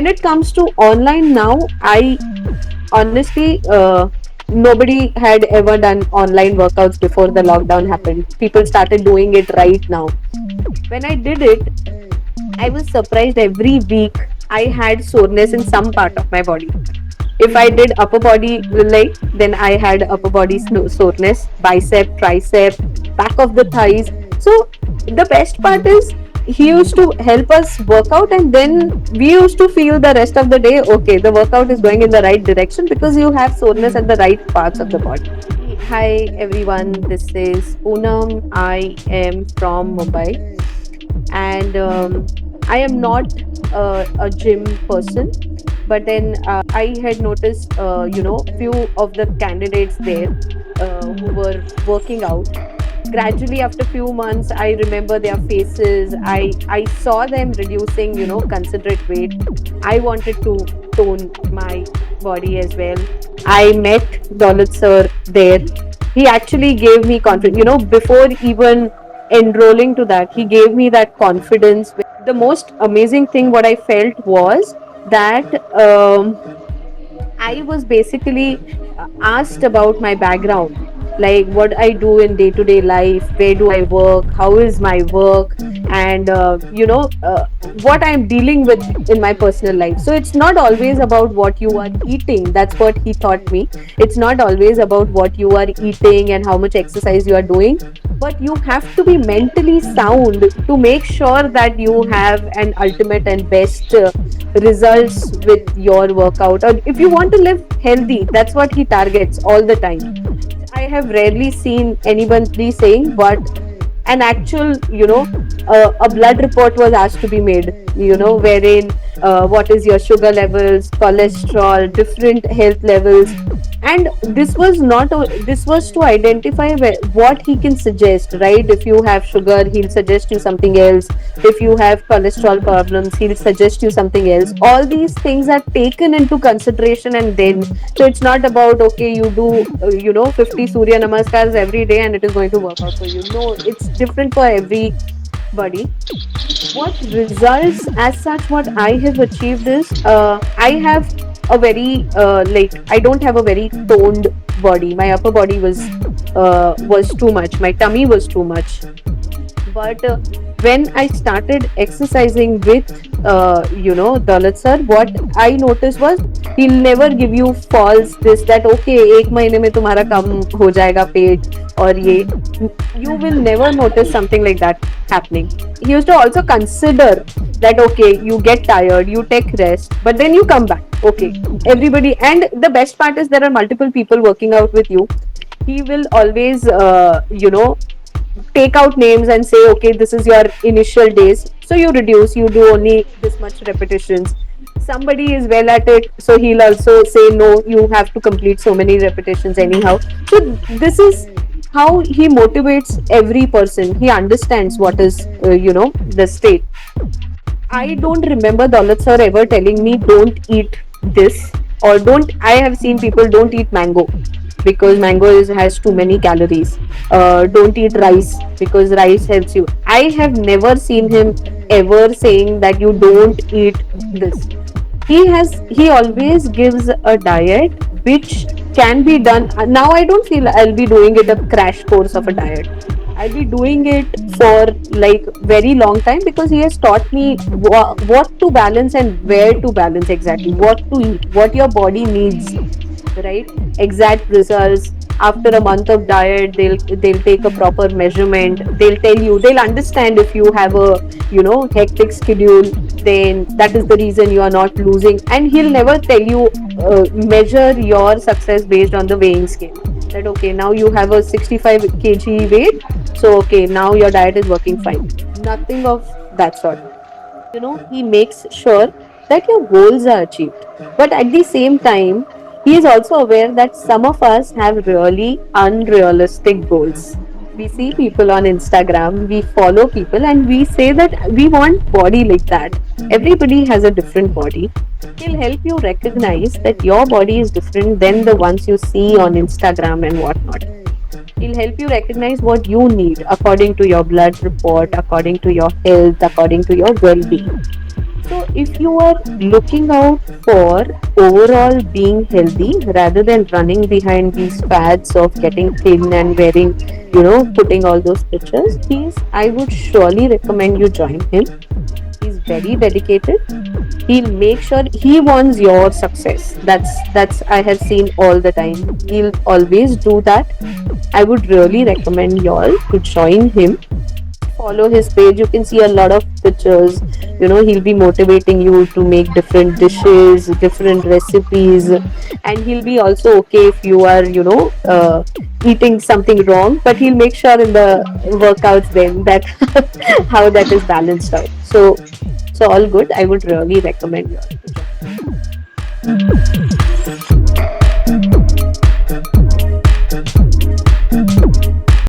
it comes to online now, I honestly, nobody had ever done online workouts before the lockdown happened. People started doing it right now. When I did it, I was surprised. Every week I had soreness in some part of my body. If I did upper body like, then I had upper body soreness, bicep, tricep, back of the thighs. So the best part is he used to help us work out, and then we used to feel the rest of the day, okay, the workout is going in the right direction because you have soreness at the right parts of the body. Hi everyone, this is Poonam. I am from Mumbai, and I am not a gym person, but then I had noticed, few of the candidates there who were working out. Gradually, after few months, I remember their faces. I saw them reducing, considerate weight. I wanted to tone my body as well. I met Daulat sir there. He actually gave me confidence. Before even enrolling to that, he gave me that confidence. The most amazing thing what I felt was that I was basically asked about my background, like what I do in day to day life, where do I work, how is my work, and what I'm dealing with in my personal life. So it's not always about what you are eating. That's what he taught me. It's not always about what you are eating and how much exercise you are doing, but you have to be mentally sound to make sure that you have an ultimate and best results with your workout. Or if you want to live healthy, that's what he targets all the time. I have rarely seen anybody saying, but an actual, a blood report was asked to be made, wherein what is your sugar levels, cholesterol, different health levels. And this was to identify what he can suggest, right? If you have sugar, he'll suggest you something else. If you have cholesterol problems, he'll suggest you something else. All these things are taken into consideration, and then, so it's not about, okay, you do 50 surya namaskars every day and it is going to work out for you. No, it's different for everybody. What results as such, what I have achieved is, I have a very I don't have a very toned body. My upper body was too much, my tummy was too much. But when I started exercising with Daulat sir, what I noticed was he'll never give you false this, that okay, एक महीने में तुम्हारा कम हो जाएगा पेट और ये. You will never notice something like that happening. He used to also consider that okay, you get tired, you take rest, but then you come back. Okay, everybody, and the best part is there are multiple people working out with you. He will always take out names and say, okay, this is your initial days, so you reduce, you do only this much repetitions. Somebody is well at it, so he'll also say, no, you have to complete so many repetitions anyhow. So this is how he motivates every person. He understands what is the state. I don't remember Daulat sir ever telling me don't eat this, or don't. I have seen people don't eat mango because mango has too many calories. Don't eat rice because rice helps you. I have never seen him ever saying that you don't eat this. He always gives a diet which can be done. Now I don't feel I'll be doing it a crash course of a diet. I'll be doing it for like very long time because he has taught me what to balance and where to balance exactly, what to eat, what your body needs, right? Exact results. After a month of diet, they'll take a proper measurement. They'll tell you, they'll understand if you have a hectic schedule, then that is the reason you are not losing. And he'll never tell you measure your success based on the weighing scale. That okay, now you have a 65 kg weight, so okay, now your diet is working fine. Nothing of that sort. He makes sure that your goals are achieved, but at the same time he is also aware that some of us have really unrealistic goals. We see people on Instagram, we follow people, and we say that we want body like that. Everybody has a different body. He'll help you recognize that your body is different than the ones you see on Instagram and whatnot. He'll help you recognize what you need according to your blood report, according to your health, according to your well-being. So if you are looking out for overall being healthy rather than running behind these fads of getting thin and wearing, putting all those pictures, I would surely recommend you join him. He's very dedicated. He'll make sure he wants your success. That's I have seen all the time. He'll always do that. I would really recommend y'all to join him. Follow his page. You can see a lot of pictures. He'll be motivating you to make different dishes, different recipes, and he'll be also okay if you are, eating something wrong. But he'll make sure in the workouts then that how that is balanced out. So all good. I would really recommend you.